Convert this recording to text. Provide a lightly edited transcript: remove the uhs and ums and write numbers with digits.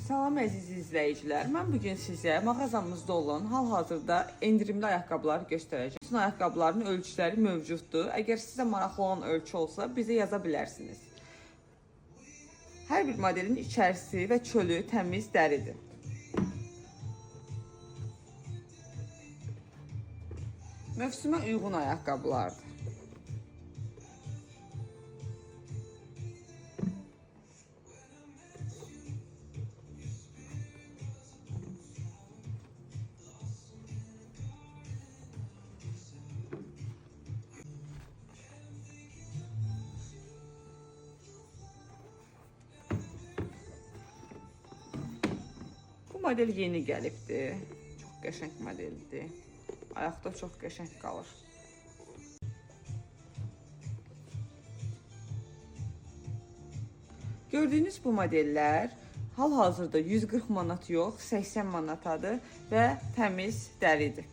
Salam əziz izləyicilər. Mən bugün sizə mağazamızda olan hal-hazırda endirimli ayaqqabıları göstərəcəm. Bütün ayaqqabıların ölçüləri mövcuddur. Əgər sizə maraqlı olan ölçü olsa, bizə yaza bilərsiniz. Hər bir modelin içərisi və çölü təmiz dəridir. Mövsümə uyğun ayaqqabılardır. Bu model yeni gəlibdir. Çox qəşəng modeldir. Ayaqda çox qəşəng qalır. Gördüyünüz bu modellər hal-hazırda 140 manat yox, 80 manatadır və təmiz dəridir.